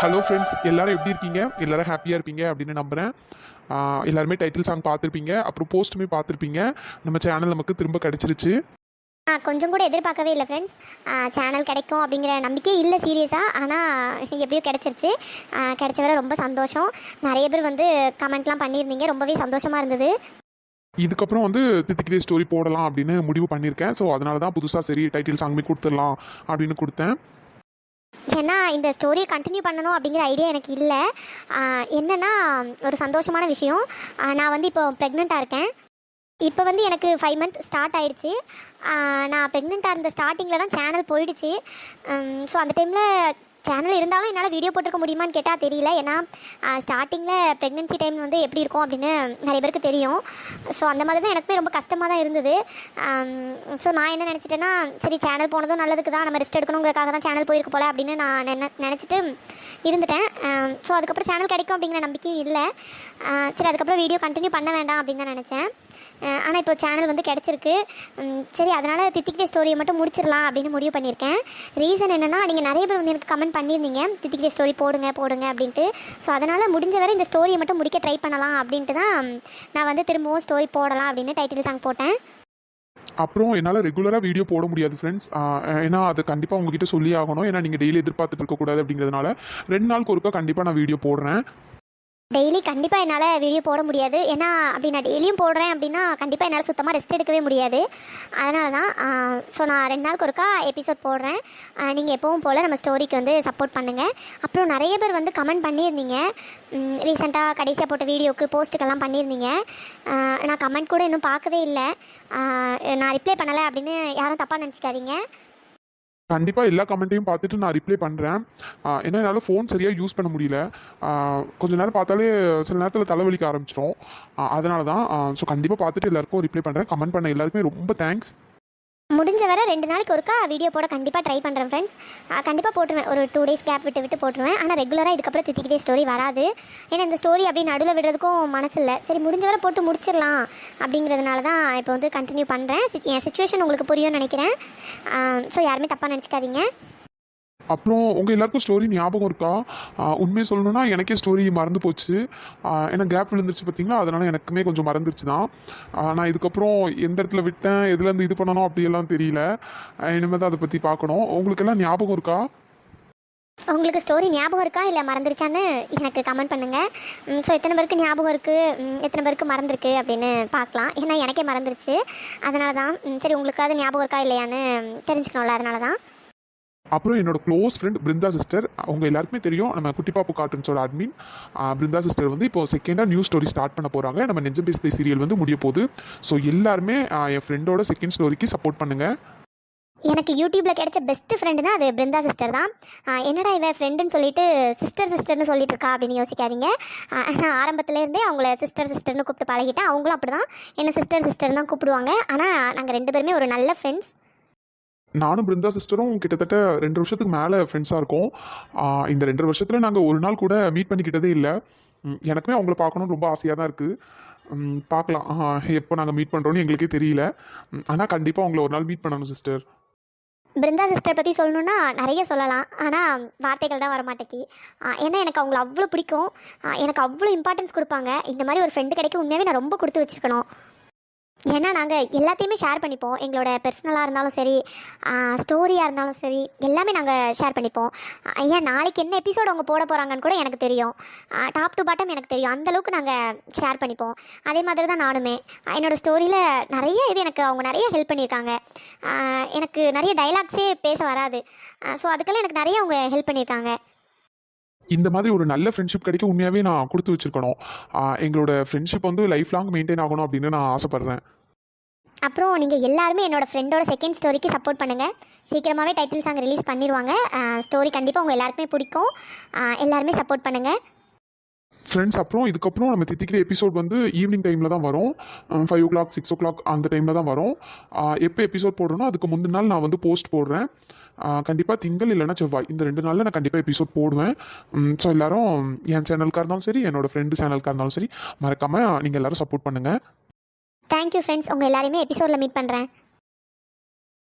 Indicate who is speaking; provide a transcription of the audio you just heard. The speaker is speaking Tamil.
Speaker 1: ஹலோ ஃப்ரெண்ட்ஸ், எல்லாரும் எப்படி இருக்கீங்க? எல்லாரும் ஹாப்பியாக இருப்பீங்க அப்படின்னு நம்புகிறேன். எல்லாருமே டைட்டில் சாங் பார்த்துருப்பீங்க, அப்புறம் போஸ்ட்டுமே பார்த்துருப்பீங்க. நம்ம சேனல் நமக்கு திரும்ப கிடச்சிருச்சு.
Speaker 2: கொஞ்சம் கூட எதிர்பார்க்கவே இல்லை ஃப்ரெண்ட்ஸ். சேனல் கிடைக்கும் அப்படிங்கிற நம்பிக்கையே இல்லை சீரியஸாக. ஆனால் எப்படியோ கிடச்சிருச்சு. கிடைச்ச வரை ரொம்ப சந்தோஷம். நிறைய பேர் வந்து கமெண்ட்லாம் பண்ணியிருந்தீங்க, ரொம்பவே சந்தோஷமாக இருந்தது.
Speaker 1: இதுக்கப்புறம் வந்து தித்திக்கிட்டே ஸ்டோரி போடலாம் அப்படின்னு முடிவு பண்ணியிருக்கேன். ஸோ அதனால தான் புதுசாக சரி டைட்டில் சாங்மே கொடுத்துடலாம் அப்படின்னு கொடுத்தேன்.
Speaker 2: ஏன்னா இந்த ஸ்டோரியை கண்டினியூ பண்ணணும் அப்படிங்கிற ஐடியா எனக்கு இல்லை. என்னென்னா ஒரு சந்தோஷமான விஷயம். நான் வந்து இப்போ ப்ரெக்னெண்ட்டாக இருக்கேன். இப்போ வந்து எனக்கு 5 மந்த் ஸ்டார்ட் ஆகிடுச்சு. நான் ப்ரெக்னெண்ட்டாக இருந்த ஸ்டார்டிங்கில் தான் சேனல் போயிடுச்சு. ஸோ அந்த டைமில் சேனல் இருந்தாலும் என்னால் வீடியோ போட்டிருக்க முடியுமான்னு கேட்டால் தெரியல. ஏன்னா ஸ்டார்டிங்கில் ப்ரெக்னென்சி டைம் வந்து எப்படி இருக்கும் அப்படின்னு நிறைய பேருக்கு தெரியும். ஸோ அந்த மாதிரி தான் எனக்குமே ரொம்ப கஷ்டமாக தான் இருந்தது. ஸோ நான் என்ன நினச்சிட்டேன்னா, சரி சேனல் போனதும் நல்லதுக்கு தான், நம்ம ரெஸ்ட் எடுக்கணுங்கிறதுக்காக தான் சேனல் போயிருக்க போல அப்படின்னு நான் நினச்சிட்டு இருந்துட்டேன். ஸோ அதுக்கப்புறம் சேனல் கிடைக்கும் அப்படிங்கிற நம்பிக்கையும் இல்லை. சரி அதுக்கப்புறம் வீடியோ கண்டினியூ பண்ண வேண்டாம் அப்படின்னு தான் நினச்சேன். ஆனால் இப்போ சேனல் வந்து கிடச்சிருக்கு. சரி அதனால் தித்திக்கிட்டே ஸ்டோரியை மட்டும் முடிச்சிடலாம் அப்படின்னு முடிவு பண்ணியிருக்கேன். ரீசன் என்னென்னா, நீங்கள் நிறைய பேர் வந்து எனக்கு கமெண்ட் பண்ணியிருந்தீங்க தித்திக்கிட்டே ஸ்டோரி போடுங்க போடுங்க அப்படின்ட்டு. ஸோ அதனால் முடிஞ்ச வரை இந்த ஸ்டோரியை மட்டும் முடிக்க ட்ரை பண்ணலாம் அப்படின்ட்டு தான் நான் வந்து திரும்பவும் ஸ்டோரி போடலாம் அப்படின்னு டைட்டில் சாங் போட்டேன்.
Speaker 1: அப்புறம் என்னால் ரெகுலராக வீடியோ போட முடியாது ஃப்ரெண்ட்ஸ். ஏன்னா அது கண்டிப்பாக உங்ககிட்ட சொல்லி ஆகணும். ஏன்னா நீங்கள் டெய்லி எதிர்பார்த்துட்டு இருக்கக்கூடாது அப்படிங்கிறதுனால 2 நாளுக்கு ஒருக்கா கண்டிப்பாக நான் வீடியோ போடுறேன்.
Speaker 2: டெய்லி கண்டிப்பாக என்னால் வீடியோ போட முடியாது. ஏன்னா அப்படி நான் டெய்லியும் போடுறேன் அப்படின்னா கண்டிப்பாக என்னால் சுத்தமாக ரெஸ்ட் எடுக்கவே முடியாது. அதனால தான் ஸோ நான் 2 நாளுக்கு ஒருக்கா எபிசோட் போடுறேன். நீங்கள் எப்பவும் போல் நம்ம ஸ்டோரிக்கு வந்து சப்போர்ட் பண்ணுங்கள். அப்புறம் நிறைய பேர் வந்து கமெண்ட் பண்ணியிருந்தீங்க. ரீசெண்டாக கடைசியாக போட்ட வீடியோக்கு போஸ்ட்டுக்கெல்லாம் பண்ணியிருந்தீங்க. நான் கமெண்ட் கூட இன்னும் பார்க்கவே இல்லை. நான் ரிப்ளை பண்ணலை அப்படின்னு யாரும் தப்பாக நினச்சிக்காதீங்க.
Speaker 1: கண்டிப்பாக எல்லா கமெண்ட்டையும் பார்த்துட்டு நான் ரிப்ளை பண்ணுறேன். ஏன்னா என்னால் ஃபோன் சரியாக யூஸ் பண்ண முடியல. கொஞ்சம் நேரம் பார்த்தாலே சில நேரத்தில் தலைவலிக்க ஆரம்பிச்சிடும். அதனால தான் ஸோ கண்டிப்பாக பார்த்துட்டு எல்லாருக்கும் ரிப்ளை பண்ணுறேன். கமெண்ட் பண்ண எல்லாருக்குமே ரொம்ப தேங்க்ஸ்.
Speaker 2: முடிஞ்ச வரை 2 நாளைக்கு ஒருக்கா வீடியோ போட கண்டிப்பாக ட்ரை பண்ணுறேன் ஃப்ரெண்ட்ஸ். கண்டிப்பாக போட்டுருவேன். ஒரு 2 டேஸ் கேப் விட்டு போட்டுருவேன். ஆனால் ரெகுலராக இதுக்கப்புறம் தித்திக்கிட்டே ஸ்டோரி வராது. ஏன்னா இந்த ஸ்டோரி அப்படி நடுவில் விடுறதுக்கும் மனசு இல்லை. சரி முடிஞ்ச வரை போட்டு முடிச்சிடலாம் அப்படிங்கிறதுனால தான் இப்போ வந்து கண்டினியூ பண்ணுறேன். என் சிச்சுவேஷன் உங்களுக்கு புரியும்னு நினைக்கிறேன். ஸோ யாருமே தப்பாக நினச்சிக்காதீங்க.
Speaker 1: அப்புறம் உங்கள் எல்லாருக்கும் ஸ்டோரி ஞாபகம் இருக்கா? உண்மையை சொல்லணுன்னா எனக்கே ஸ்டோரி மறந்து போச்சு. ஏன்னா கேப் விழுந்துருச்சு பார்த்தீங்களா, அதனால் எனக்குமே கொஞ்சம் மறந்துருச்சு தான். நான் இதுக்கப்புறம் எந்த இடத்துல விட்டேன், எதுலேருந்து இது பண்ணணும் அப்படியெல்லாம் தெரியல. இனிமேல் தான் அதை பற்றி பார்க்கணும். உங்களுக்கெல்லாம் ஞாபகம் இருக்கா?
Speaker 2: உங்களுக்கு ஸ்டோரி ஞாபகம் இருக்கா இல்லை மறந்துருச்சான்னு எனக்கு கமெண்ட் பண்ணுங்கள். ஸோ எத்தனை பேருக்கு ஞாபகம் இருக்குது, எத்தனை பேருக்கு மறந்துருக்கு அப்படின்னு பார்க்கலாம். ஏன்னா எனக்கே மறந்துருச்சு. அதனால தான் சரி உங்களுக்கு அது ஞாபகம் இருக்கா இல்லையான்னு தெரிஞ்சுக்கணும்ல, அதனால தான்.
Speaker 1: அப்புறம் என்னோட க்ளோஸ் ஃப்ரெண்ட் பிருந்தா சிஸ்டர், அவங்க எல்லாருக்குமே தெரியும். நம்ம குட்டி பாப்பு கார்ட்டூன்ஸோட அட்மின் பிருந்தா சிஸ்டர் வந்து இப்போ செகண்டாக நியூ ஸ்டோரி ஸ்டார்ட் பண்ண போகிறாங்க. நம்ம நெஞ்சம் பேசுதே சீரியல் வந்து முடிய போகுது. ஸோ எல்லாருமே என் ஃப்ரெண்டோட செகண்ட் ஸ்டோரிக்கு சப்போர்ட் பண்ணுங்கள்.
Speaker 2: எனக்கு யூடியூப்பில் கிடைச்ச பெஸ்ட் ஃப்ரெண்டுனா அது பிருந்தா சிஸ்டர் தான். என்னடா இவன் ஃப்ரெண்டுன்னு சொல்லிட்டு சிஸ்டர்னு சொல்லிட்டு இருக்கா அப்படின்னு யோசிக்காதீங்க. நான் ஆரம்பத்துலேருந்தே அவங்கள சிஸ்டர்னு கூப்பிட்டு பழகிட்டேன். அவங்களும் அப்படி தான் என்ன சிஸ்டர் தான் கூப்பிடுவாங்க. ஆனால் நாங்கள் 2 பேருமே ஒரு நல்ல ஃப்ரெண்ட்ஸ்.
Speaker 1: நானும் பிருந்தா சிஸ்டரும் கிட்டத்தட்ட 2 வருஷத்துக்கு மேலே ஃப்ரெண்ட்ஸாக இருக்கோம். இந்த 2 வருஷத்தில் நாங்கள் ஒரு நாள் கூட மீட் பண்ணிக்கிட்டதே இல்லை. எனக்குமே அவங்கள பார்க்கணுன்னு ரொம்ப ஆசையாக தான் இருக்குது. பார்க்கலாம் எப்போ நாங்கள் மீட் பண்ணுறோன்னு எங்களுக்கே தெரியல. ஆனால் கண்டிப்பாக அவங்கள ஒரு நாள் மீட் பண்ணணும் சிஸ்டர்.
Speaker 2: பிருந்தா சிஸ்டர் பற்றி சொல்லணுன்னா நிறைய சொல்லலாம். ஆனால் வார்த்தைகள் தான் வரமாட்டேக்கி. ஏன்னா எனக்கு அவங்கள அவ்வளோ பிடிக்கும். எனக்கு அவ்வளோ இம்பார்ட்டன்ஸ் கொடுப்பாங்க. இந்த மாதிரி ஒரு ஃப்ரெண்டு கிடைக்க உண்மையாகவே நான் ரொம்ப கொடுத்து வச்சுருக்கணும். ஏன்னா நாங்கள் எல்லாத்தையுமே ஷேர் பண்ணிப்போம். எங்களோட பர்சனலாக இருந்தாலும் சரி, ஸ்டோரியாக இருந்தாலும் சரி, எல்லாமே நாங்கள் ஷேர் பண்ணிப்போம். ஏன் நாளைக்கு என்ன எபிசோடு அவங்க போட போகிறாங்கன்னு கூட எனக்கு தெரியும். டாப் டு பாட்டம் எனக்கு தெரியும். அந்தளவுக்கு நாங்கள் ஷேர் பண்ணிப்போம். அதே மாதிரி தான் நானுமே. என்னோடய ஸ்டோரியில் நிறைய இது எனக்கு அவங்க நிறைய ஹெல்ப் பண்ணியிருக்காங்க. எனக்கு நிறைய டைலாக்ஸே பேச வராது. ஸோ அதுக்கெல்லாம் எனக்கு நிறைய அவங்க ஹெல்ப் பண்ணியிருக்காங்க.
Speaker 1: இந்த மாதிரி ஒரு நல்ல ஃப்ரெண்ட்ஷிப் கிடைக்க உண்மையாகவே நான் கொடுத்து வச்சுருக்கணும். எங்களோட ஃப்ரெண்ட்ஷிப் வந்து லைஃப் லாங் மெயின்டைன் ஆகணும் அப்படின்னு நான் ஆசைப்பட்றேன்.
Speaker 2: அப்புறம் நீங்கள் எல்லாருமே என்னோடய ஃப்ரெண்டோட செகண்ட் ஸ்டோரிக்கு சப்போர்ட் பண்ணுங்கள். சீக்கிரமாகவே டைட்டில் சாங் ரிலீஸ் பண்ணிடுவாங்க. ஸ்டோரி கண்டிப்பாக உங்கள் எல்லாருக்குமே பிடிக்கும். எல்லாருமே சப்போர்ட் பண்ணுங்கள்
Speaker 1: ஃப்ரெண்ட்ஸ். அப்புறம் இதுக்கப்புறம் நம்ம தித்திக்கிற எபிசோட் வந்து ஈவினிங் டைமில் தான் வரும். 5 o'clock 6 o'clock அந்த டைமில் தான் வரும். எப்போ எபிசோட் போடுறோன்னா அதுக்கு முந்தின நாள் நான் வந்து போஸ்ட் போடுறேன். கண்டிப்பாக திங்கள் இல்லைன்னா செவ்வாய் இந்த 2 நாளில் நான் கண்டிப்பாக எபிசோட் போடுவேன். ஸோ எல்லோரும் என் சேனலுக்காக இருந்தாலும் சரி, என்னோடய ஃப்ரெண்டு சேனலுக்காக இருந்தாலும் சரி, மறக்காமல் நீங்கள் எல்லோரும் சப்போர்ட் பண்ணுங்கள்.
Speaker 2: Thank you friends. உங்கள் எல்லாரையுமே எபிசோடில் மீட் பண்ணுறேன்.